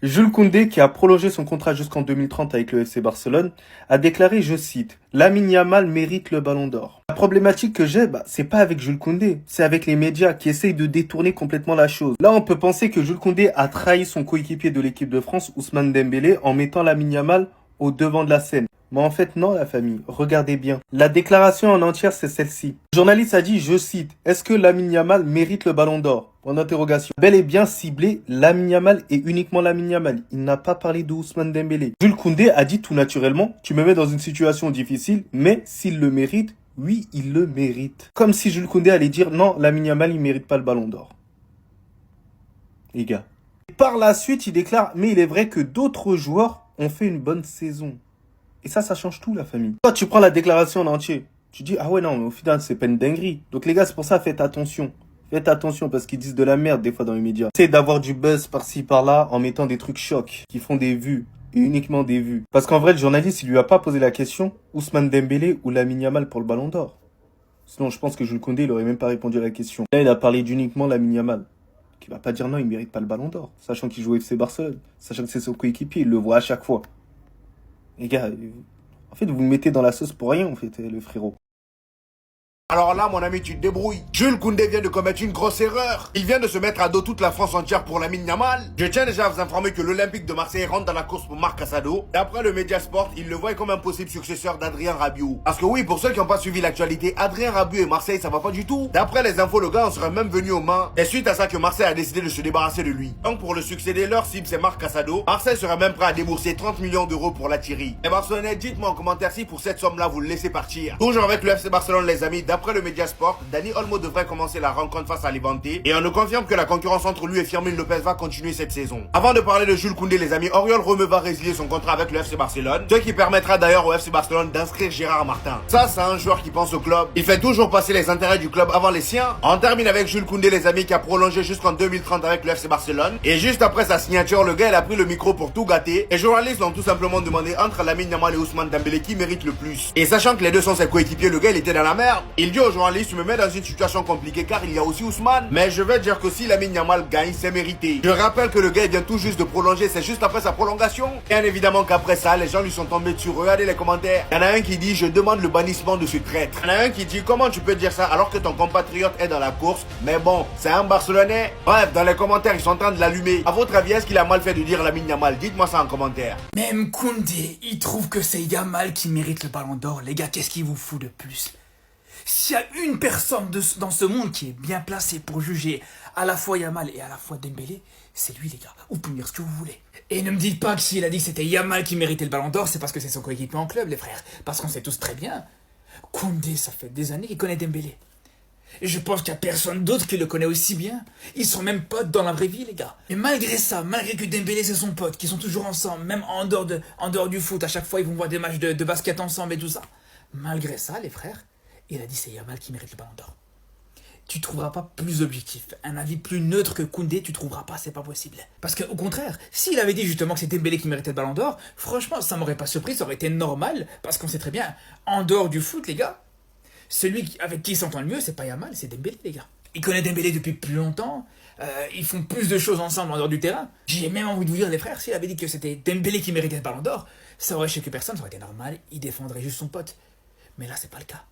Jules Koundé, qui a prolongé son contrat jusqu'en 2030 avec le FC Barcelone, a déclaré, je cite, Lamine Yamal mérite le ballon d'or. La problématique que j'ai, c'est pas avec Jules Koundé, c'est avec les médias qui essayent de détourner complètement la chose. Là, on peut penser que Jules Koundé a trahi son coéquipier de l'équipe de France, Ousmane Dembélé, en mettant Lamine Yamal au devant de la scène. Mais en fait, non, la famille. Regardez bien. La déclaration en entière, c'est celle-ci. Le journaliste a dit, je cite, est-ce que Lamine Yamal mérite le ballon d'or? Point d'interrogation. Bel et bien ciblé, Lamine Yamal et uniquement Lamine Yamal. Il n'a pas parlé de Ousmane Dembélé. Jules Koundé a dit tout naturellement, tu me mets dans une situation difficile, mais s'il le mérite, oui, il le mérite. Comme si Jules Koundé allait dire, non, Lamine Yamal, il mérite pas le ballon d'or. Les gars. Par la suite, il déclare, mais il est vrai que d'autres joueurs ont fait une bonne saison. Et ça change tout, la famille. Toi, tu prends la déclaration en entier. Tu dis, ah ouais, non, mais au final, c'est pas une dinguerie. Donc, les gars, c'est pour ça, faites attention. Faites attention, parce qu'ils disent de la merde, des fois, dans les médias. Essayez d'avoir du buzz par-ci, par-là, en mettant des trucs chocs, qui font des vues. Et uniquement des vues. Parce qu'en vrai, le journaliste, il lui a pas posé la question, Ousmane Dembélé ou Lamine Yamal pour le ballon d'or. Sinon, je pense que Jules Koundé, il aurait même pas répondu à la question. Là, il a parlé d'uniquement Lamine Yamal. Qui va pas dire non, il mérite pas le ballon d'or. Sachant qu'il joue au FC Barcelone. Sachant que c'est son coéquipier, il le voit à chaque fois. Les gars, en fait, vous me mettez dans la sauce pour rien, en fait, le frérot. Alors là, mon ami, tu te débrouilles. Jules Koundé vient de commettre une grosse erreur. Il vient de se mettre à dos toute la France entière pour Lamine Yamal. Je tiens déjà à vous informer que l'Olympique de Marseille rentre dans la course pour Marc Casado. D'après le Mediasport, il le voit comme un possible successeur d'Adrien Rabiot. Parce que oui, pour ceux qui n'ont pas suivi l'actualité, Adrien Rabiot et Marseille, ça va pas du tout. D'après les infos, le gars en serait même venu aux mains. Et suite à ça que Marseille a décidé de se débarrasser de lui. Donc pour le succéder, leur cible c'est Marc Casado. Marseille serait même prêt à débourser 30 millions d'euros pour l'attirer. Et Barcelonais, dites-moi en commentaire si pour cette somme-là, vous le laissez partir. Toujours avec le FC Barcelone, les amis, d'après le Mediasport, Dani Olmo devrait commencer la rencontre face à Levante et on nous confirme que la concurrence entre lui et Firmino Lopez va continuer cette saison. Avant de parler de Jules Koundé, les amis, Oriol Romeu va résilier son contrat avec le FC Barcelone, ce qui permettra d'ailleurs au FC Barcelone d'inscrire Gérard Martin. Ça, c'est un joueur qui pense au club. Il fait toujours passer les intérêts du club avant les siens. On termine avec Jules Koundé, les amis, qui a prolongé jusqu'en 2030 avec le FC Barcelone. Et juste après sa signature, le gars, il a pris le micro pour tout gâter. Les journalistes ont tout simplement demandé entre Lamine Yamal et Ousmane Dembélé qui mérite le plus. Et sachant que les deux sont ses coéquipiers, le gars, il était dans la merde. Il dit aux journalistes, tu me mets dans une situation compliqué car il y a aussi Ousmane. Mais je vais dire que si Lamine Yamal gagne, c'est mérité. Je rappelle que le gars vient tout juste de prolonger, c'est juste après sa prolongation. Bien évidemment qu'après ça, les gens lui sont tombés dessus. Regardez les commentaires. Il y en a un qui dit, je demande le bannissement de ce traître. Il y en a un qui dit, comment tu peux dire ça alors que ton compatriote est dans la course? Mais bon, c'est un Barcelonais. Bref, dans les commentaires, ils sont en train de l'allumer. À votre avis, est-ce qu'il a mal fait de dire Lamine Yamal? Dites-moi ça en commentaire. Même Koundé, il trouve que c'est Yamal qui mérite le ballon d'or. Les gars, qu'est-ce qu'il vous fout de plus? S'il y a une personne dans ce monde qui est bien placée pour juger à la fois Yamal et à la fois Dembélé, c'est lui, les gars. Vous pouvez me dire ce que vous voulez. Et ne me dites pas que s'il a dit que c'était Yamal qui méritait le ballon d'or, c'est parce que c'est son coéquipier en club, les frères. Parce qu'on sait tous très bien, Koundé, ça fait des années qu'il connaît Dembélé. Et je pense qu'il n'y a personne d'autre qui le connaît aussi bien. Ils sont même potes dans la vraie vie, les gars. Et malgré ça, malgré que Dembélé c'est son pote, qu'ils sont toujours ensemble, même en dehors du foot, à chaque fois ils vont voir des matchs de basket ensemble et tout ça. Malgré ça, les frères, il a dit c'est Yamal qui mérite le ballon d'or. Tu trouveras pas plus objectif, un avis plus neutre que Koundé, tu trouveras pas, c'est pas possible. Parce qu'au contraire, s'il avait dit justement que c'était Dembélé qui méritait le ballon d'or, franchement, ça m'aurait pas surpris, ça aurait été normal, parce qu'on sait très bien, en dehors du foot, les gars, celui avec qui il s'entend le mieux, c'est pas Yamal, c'est Dembélé, les gars. Il connaît Dembélé depuis plus longtemps, ils font plus de choses ensemble en dehors du terrain. J'ai même envie de vous dire, les frères, s'il avait dit que c'était Dembélé qui méritait le ballon d'or, ça aurait choqué personne, ça aurait été normal, il défendrait juste son pote. Mais là, c'est pas le cas.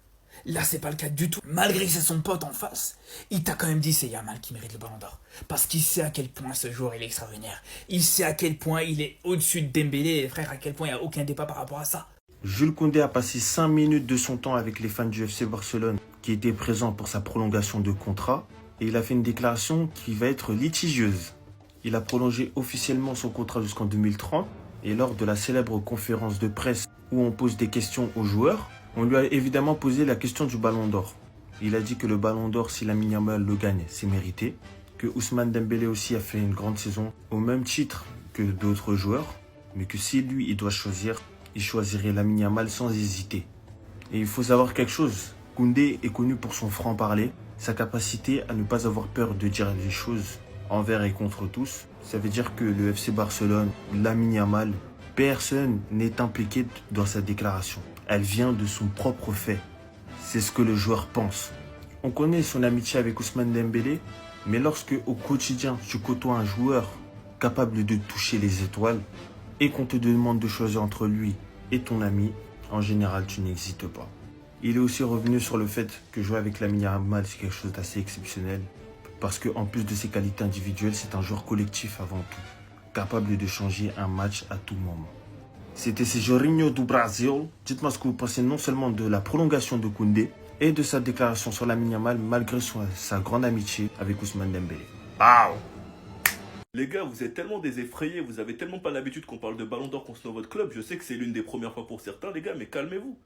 Là, c'est pas le cas du tout. Malgré que c'est son pote en face, il t'a quand même dit c'est Yamal qui mérite le ballon d'or. Parce qu'il sait à quel point ce joueur il est extraordinaire. Il sait à quel point il est au-dessus de Dembélé, et frère, à quel point il n'y a aucun débat par rapport à ça. Jules Koundé a passé 5 minutes de son temps avec les fans du FC Barcelone qui étaient présents pour sa prolongation de contrat et il a fait une déclaration qui va être litigieuse. Il a prolongé officiellement son contrat jusqu'en 2030 et lors de la célèbre conférence de presse où on pose des questions aux joueurs, on lui a évidemment posé la question du ballon d'or. Il a dit que le ballon d'or, si Lamine Yamal le gagne, c'est mérité. Que Ousmane Dembélé aussi a fait une grande saison au même titre que d'autres joueurs. Mais que si lui, il doit choisir, il choisirait Lamine Yamal sans hésiter. Et il faut savoir quelque chose. Koundé est connu pour son franc-parler, sa capacité à ne pas avoir peur de dire les choses envers et contre tous. Ça veut dire que le FC Barcelone, Lamine Yamal, personne n'est impliqué dans sa déclaration. Elle vient de son propre fait. C'est ce que le joueur pense. On connaît son amitié avec Ousmane Dembélé, mais lorsque au quotidien tu côtoies un joueur capable de toucher les étoiles, et qu'on te demande de choisir entre lui et ton ami, en général, tu n'existes pas. Il est aussi revenu sur le fait que jouer avec Lamine Yamal, c'est quelque chose d'assez exceptionnel, parce qu'en plus de ses qualités individuelles, c'est un joueur collectif avant tout, capable de changer un match à tout moment. C'était Jorginho du Brasil. Dites-moi ce que vous pensez non seulement de la prolongation de Koundé et de sa déclaration sur Lamine Yamal malgré sa grande amitié avec Ousmane Dembélé. Wow. Les gars, vous êtes tellement des effrayés, vous avez tellement pas l'habitude qu'on parle de Ballon d'Or concernant votre club. Je sais que c'est l'une des premières fois pour certains, les gars, mais calmez-vous.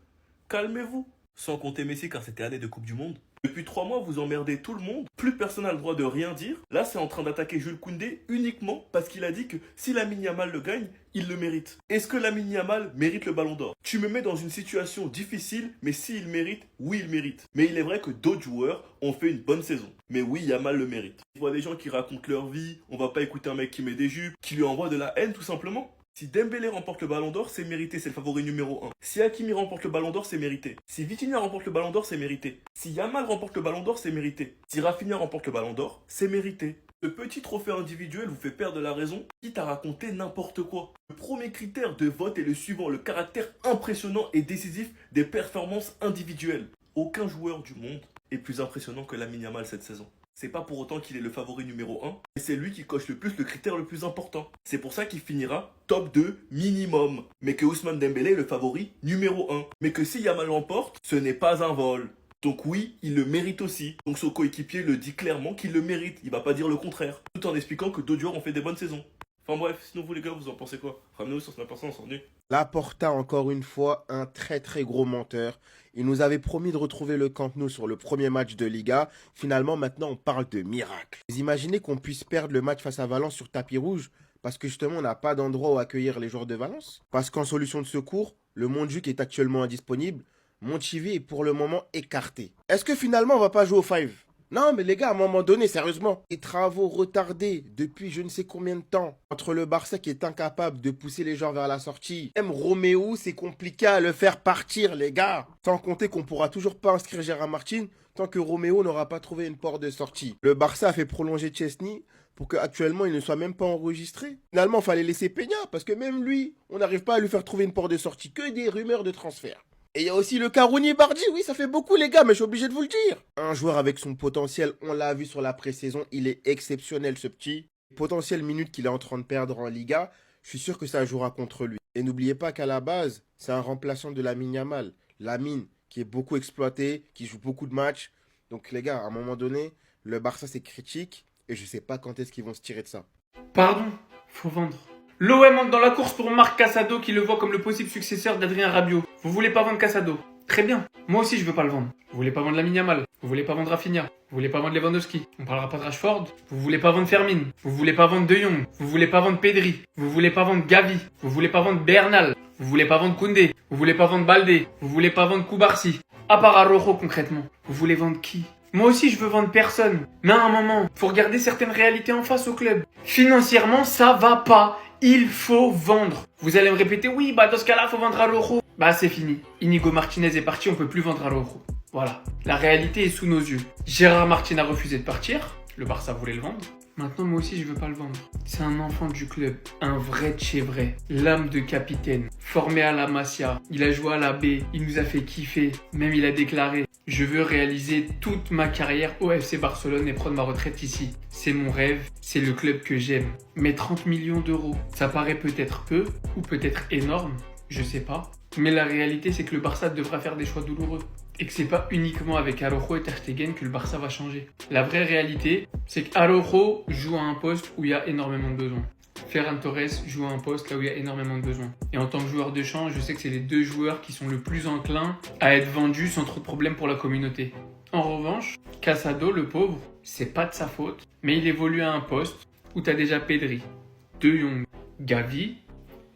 Calmez-vous. Sans compter Messi car c'était année de Coupe du Monde. Depuis 3 mois, vous emmerdez tout le monde. Plus personne n'a le droit de rien dire. Là, c'est en train d'attaquer Jules Koundé uniquement parce qu'il a dit que si Lamine Yamal le gagne, il le mérite. Est-ce que Lamine Yamal mérite le Ballon d'Or? Tu me mets dans une situation difficile, mais s'il mérite, oui, il mérite. Mais il est vrai que d'autres joueurs ont fait une bonne saison. Mais oui, Yamal le mérite. Je vois des gens qui racontent leur vie, on va pas écouter un mec qui met des jupes, qui lui envoie de la haine tout simplement. Si Dembélé remporte le Ballon d'Or, c'est mérité, c'est le favori numéro 1. Si Hakimi remporte le Ballon d'Or, c'est mérité. Si Vitinha remporte le Ballon d'Or, c'est mérité. Si Yamal remporte le Ballon d'Or, c'est mérité. Si Rafinha remporte le Ballon d'Or, c'est mérité. Ce petit trophée individuel vous fait perdre la raison, quitte à raconter n'importe quoi. Le premier critère de vote est le suivant, le caractère impressionnant et décisif des performances individuelles. Aucun joueur du monde est plus impressionnant que Lamine Yamal cette saison. C'est pas pour autant qu'il est le favori numéro 1, mais c'est lui qui coche le plus le critère le plus important. C'est pour ça qu'il finira top 2 minimum. Mais que Ousmane Dembélé est le favori numéro 1. Mais que si Yamal l'emporte, ce n'est pas un vol. Donc oui, il le mérite aussi. Donc son coéquipier le dit clairement qu'il le mérite. Il va pas dire le contraire. Tout en expliquant que d'autres joueurs ont fait des bonnes saisons. Enfin bref, sinon vous les gars, vous en pensez quoi? Ramenez-nous sur Snap, on s'en dit. Laporta, encore une fois, un très très gros menteur. Il nous avait promis de retrouver le Camp Nou sur le premier match de Liga. Finalement, maintenant, on parle de miracle. Vous imaginez qu'on puisse perdre le match face à Valence sur tapis rouge parce que justement, on n'a pas d'endroit où accueillir les joueurs de Valence? Parce qu'en solution de secours, le Montjuic est actuellement indisponible. Montchivi est pour le moment écarté. Est-ce que finalement, on va pas jouer au 5? Non, mais les gars, à un moment donné, sérieusement, les travaux retardés depuis je ne sais combien de temps entre le Barça qui est incapable de pousser les joueurs vers la sortie. Même Roméo, c'est compliqué à le faire partir, les gars. Sans compter qu'on pourra toujours pas inscrire Gérard Martin tant que Roméo n'aura pas trouvé une porte de sortie. Le Barça a fait prolonger Chesney pour qu'actuellement il ne soit même pas enregistré. Finalement, il fallait laisser Peña parce que même lui, on n'arrive pas à lui faire trouver une porte de sortie. Que des rumeurs de transfert. Et il y a aussi le Carouni Bardi, oui, ça fait beaucoup les gars, mais je suis obligé de vous le dire. Un joueur avec son potentiel, on l'a vu sur la pré-saison, il est exceptionnel ce petit. Potentiel minute qu'il est en train de perdre en Liga, je suis sûr que ça jouera contre lui. Et n'oubliez pas qu'à la base, c'est un remplaçant de Lamine Yamal. Lamine, qui est beaucoup exploité, qui joue beaucoup de matchs. Donc les gars, à un moment donné, le Barça c'est critique, et je sais pas quand est-ce qu'ils vont se tirer de ça. Pardon, faut vendre. L'OM entre dans la course pour Marc Casado qui le voit comme le possible successeur d'Adrien Rabiot. Vous voulez pas vendre Casado? Très bien. Moi aussi je veux pas le vendre. Vous voulez pas vendre Lamine Yamal? Vous voulez pas vendre Rafinha? Vous voulez pas vendre Lewandowski? On parlera pas de Rashford? Vous voulez pas vendre Fermin? Vous voulez pas vendre De Jong? Vous voulez pas vendre Pedri? Vous voulez pas vendre Gavi? Vous voulez pas vendre Bernal? Vous voulez pas vendre Koundé? Vous voulez pas vendre Baldé? Vous voulez pas vendre Koubarsi? À part Araujo concrètement. Vous voulez vendre qui? Moi aussi je veux vendre personne. Mais à un moment, faut regarder certaines réalités en face au club. Financièrement ça va pas. Il faut vendre. Vous allez me répéter, oui, bah dans ce cas-là, faut vendre Araujo. Bah c'est fini. Inigo Martinez est parti, on peut plus vendre Araujo. Voilà. La réalité est sous nos yeux. Gérard Martin a refusé de partir. Le Barça voulait le vendre. Maintenant, moi aussi, je veux pas le vendre. C'est un enfant du club. Un vrai Tchevray. L'âme de capitaine. Formé à la Masia. Il a joué à la B. Il nous a fait kiffer. Même il a déclaré: je veux réaliser toute ma carrière au FC Barcelone et prendre ma retraite ici. C'est mon rêve. C'est le club que j'aime. Mais 30 millions d'euros, ça paraît peut-être peu ou peut-être énorme. Je sais pas. Mais la réalité, c'est que le Barça devra faire des choix douloureux. Et que c'est pas uniquement avec Araujo et Ter Stegen que le Barça va changer. La vraie réalité, c'est qu'Araujo joue à un poste où il y a énormément de besoins. Ferran Torres joue à un poste là où il y a énormément de besoins. Et en tant que joueur de champ, je sais que c'est les deux joueurs qui sont le plus enclins à être vendus sans trop de problèmes pour la communauté. En revanche, Casado, le pauvre, c'est pas de sa faute, mais il évolue à un poste où t'as déjà Pedri, De Jong, Gavi,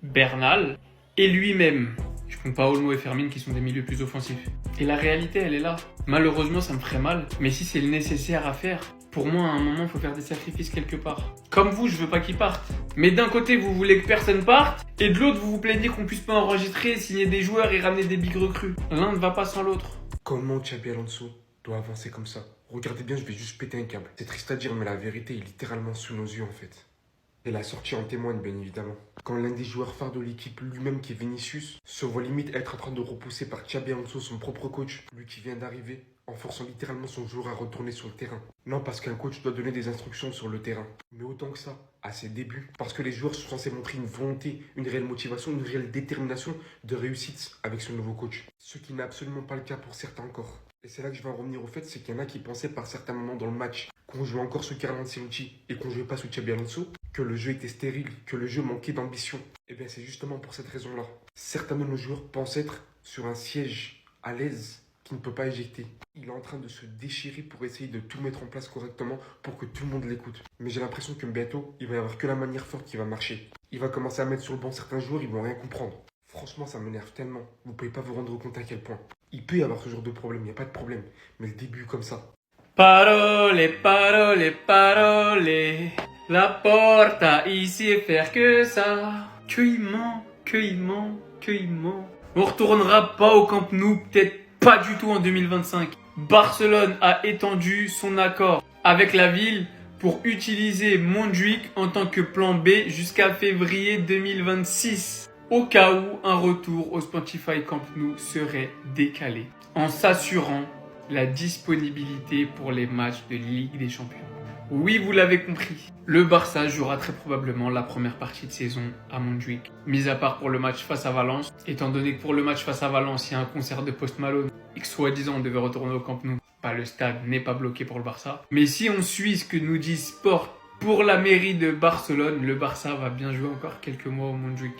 Bernal et lui-même. Je compte pas Olmo et Fermin qui sont des milieux plus offensifs. Et la réalité, elle est là. Malheureusement, ça me ferait mal. Mais si c'est le nécessaire à faire, pour moi, à un moment, il faut faire des sacrifices quelque part. Comme vous, je veux pas qu'ils partent. Mais d'un côté, vous voulez que personne parte. Et de l'autre, vous vous plaignez qu'on puisse pas enregistrer, signer des joueurs et ramener des big recrues. L'un ne va pas sans l'autre. Comment Xabi Alonso doit avancer comme ça? Regardez bien, je vais juste péter un câble. C'est triste à dire, mais la vérité est littéralement sous nos yeux en fait. Et la sortie en témoigne, bien évidemment. Quand l'un des joueurs phares de l'équipe, lui-même qui est Vinicius, se voit limite être en train de repousser par Xabi Alonso, son propre coach, lui qui vient d'arriver, en forçant littéralement son joueur à retourner sur le terrain. Non parce qu'un coach doit donner des instructions sur le terrain, mais autant que ça, à ses débuts. Parce que les joueurs sont censés montrer une volonté, une réelle motivation, une réelle détermination de réussite avec ce nouveau coach. Ce qui n'est absolument pas le cas pour certains encore. Et c'est là que je vais en revenir au fait, c'est qu'il y en a qui pensaient par certains moments dans le match qu'on jouait encore sous Carlo Ancelotti et qu'on jouait pas sous Xabi Alonso, que le jeu était stérile, que le jeu manquait d'ambition. Et bien c'est justement pour cette raison-là. Certains de nos joueurs pensent être sur un siège à l'aise qui ne peut pas éjecter. Il est en train de se déchirer pour essayer de tout mettre en place correctement pour que tout le monde l'écoute. Mais j'ai l'impression que bientôt, il va y avoir que la manière forte qui va marcher. Il va commencer à mettre sur le banc certains joueurs, ils vont rien comprendre. Franchement, ça m'énerve tellement. Vous pouvez pas vous rendre compte à quel point. Il peut y avoir ce genre de problème, il n'y a pas de problème. Mais le début comme ça. Parole, parole, parole. La porta ici et faire que ça. Que il ment, que il ment, que il ment. On retournera pas au Camp Nou, peut-être pas du tout en 2025. Barcelone a étendu son accord avec la ville pour utiliser Montjuic en tant que plan B jusqu'à février 2026. Au cas où un retour au Spotify Camp Nou serait décalé, en s'assurant la disponibilité pour les matchs de Ligue des Champions. Oui, vous l'avez compris, le Barça jouera très probablement la première partie de saison à Montjuic, mis à part pour le match face à Valence, étant donné que pour le match face à Valence, il y a un concert de Post Malone et que soi-disant on devait retourner au Camp Nou. Le stade n'est pas bloqué pour le Barça. Mais si on suit ce que nous dit Sport pour la mairie de Barcelone, le Barça va bien jouer encore quelques mois au Montjuic.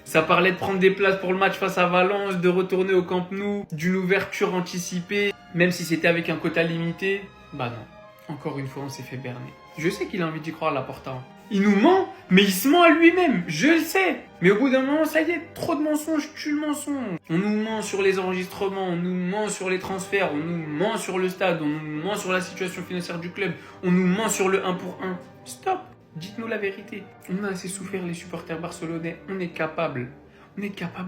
Ça parlait de prendre des places pour le match face à Valence, de retourner au Camp Nou, d'une ouverture anticipée, même si c'était avec un quota limité. Bah non, encore une fois on s'est fait berner. Je sais qu'il a envie d'y croire, Laporta. Il nous ment, mais il se ment à lui-même, je le sais. Mais au bout d'un moment, ça y est, trop de mensonges tue le mensonge. On nous ment sur les enregistrements, on nous ment sur les transferts, on nous ment sur le stade, on nous ment sur la situation financière du club, on nous ment sur le 1 pour 1. Stop, dites-nous la vérité. On a assez souffert les supporters barcelonais, on est capable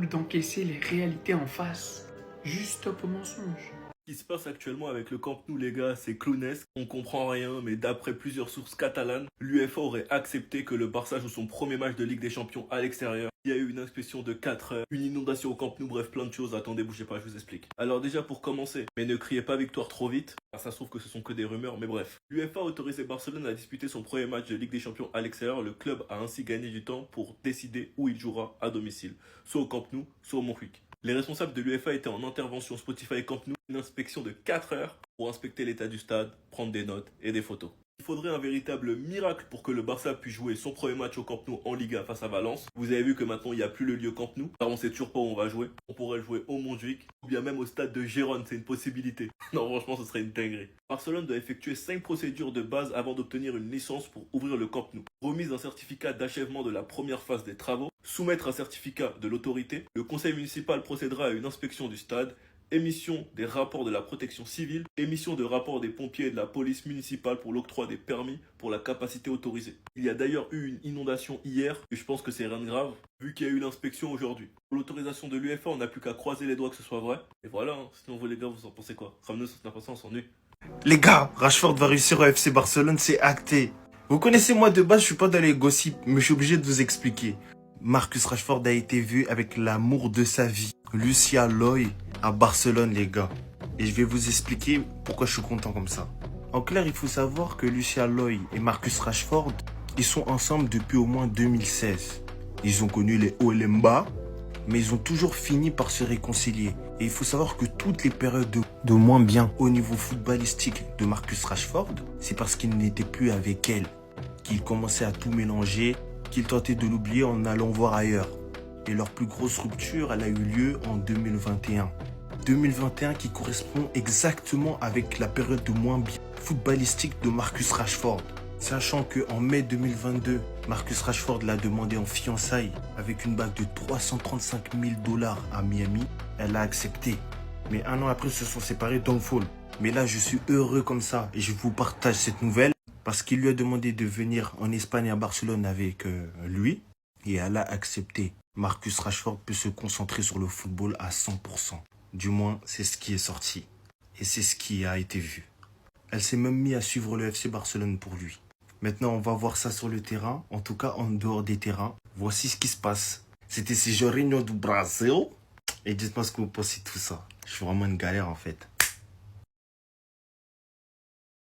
d'encaisser les réalités en face. Juste stop aux mensonges. Ce qui se passe actuellement avec le Camp Nou, les gars, c'est clownesque. On comprend rien, mais d'après plusieurs sources catalanes, l'UEFA aurait accepté que le Barça joue son premier match de Ligue des Champions à l'extérieur. Il y a eu une inspection de 4 heures, une inondation au Camp Nou, bref, plein de choses. Attendez, bougez pas, je vous explique. Alors déjà, pour commencer, mais ne criez pas victoire trop vite, car ça se trouve que ce sont que des rumeurs, mais bref. L'UEFA a autorisé Barcelone à disputer son premier match de Ligue des Champions à l'extérieur. Le club a ainsi gagné du temps pour décider où il jouera à domicile, soit au Camp Nou, soit au Montjuic. Les responsables de l'UEFA étaient en intervention Spotify Camp Nou, une inspection de 4 heures pour inspecter l'état du stade, prendre des notes et des photos. Il faudrait un véritable miracle pour que le Barça puisse jouer son premier match au Camp Nou en Liga face à Valence. Vous avez vu que maintenant il n'y a plus le lieu Camp Nou, car on sait toujours pas où on va jouer. On pourrait le jouer au Montjuic ou bien même au stade de Gérone, c'est une possibilité. Non, franchement, ce serait une dinguerie. Barcelone doit effectuer 5 procédures de base avant d'obtenir une licence pour ouvrir le Camp Nou. Remise d'un certificat d'achèvement de la première phase des travaux, soumettre un certificat de l'autorité, le conseil municipal procédera à une inspection du stade, émission des rapports de la protection civile, émission de rapports des pompiers et de la police municipale pour l'octroi des permis pour la capacité autorisée. Il y a d'ailleurs eu une inondation hier, et je pense que c'est rien de grave, vu qu'il y a eu l'inspection aujourd'hui. Pour l'autorisation de l'UEFA, on n'a plus qu'à croiser les doigts que ce soit vrai. Et voilà, hein. Sinon vous les gars, vous en pensez quoi? Ramenez cette information, on s'ennuie. Les gars, Rashford va réussir au FC Barcelone, c'est acté. Vous connaissez, moi de base, je suis pas dans les gossips, mais je suis obligé de vous expliquer. Marcus Rashford a été vu avec l'amour de sa vie, Lucia Loy, à Barcelone, les gars. Et je vais vous expliquer pourquoi je suis content comme ça. En clair, il faut savoir que Lucia Loy et Marcus Rashford, ils sont ensemble depuis au moins 2016. Ils ont connu les hauts et les bas, mais ils ont toujours fini par se réconcilier. Et il faut savoir que toutes les périodes de moins bien au niveau footballistique de Marcus Rashford, c'est parce qu'il n'était plus avec elle, qu'il commençait à tout mélanger, qu'il tentait de l'oublier en allant voir ailleurs. Et leur plus grosse rupture, elle a eu lieu en 2021. 2021 qui correspond exactement avec la période de moins bien footballistique de Marcus Rashford. Sachant qu'en mai 2022, Marcus Rashford l'a demandé en fiançailles avec une bague de 335 000 $ à Miami. Elle a accepté. Mais un an après, ils se sont séparés dans le fall. Mais là, je suis heureux comme ça et je vous partage cette nouvelle parce qu'il lui a demandé de venir en Espagne à Barcelone avec lui et elle a accepté. Marcus Rashford peut se concentrer sur le football à 100%. Du moins, c'est ce qui est sorti. Et c'est ce qui a été vu. Elle s'est même mise à suivre le FC Barcelone pour lui. Maintenant, on va voir ça sur le terrain, en tout cas en dehors des terrains. Voici ce qui se passe. C'était ces Jorginho du Brasil. Et dites-moi ce que vous pensez de tout ça. Je suis vraiment une galère en fait.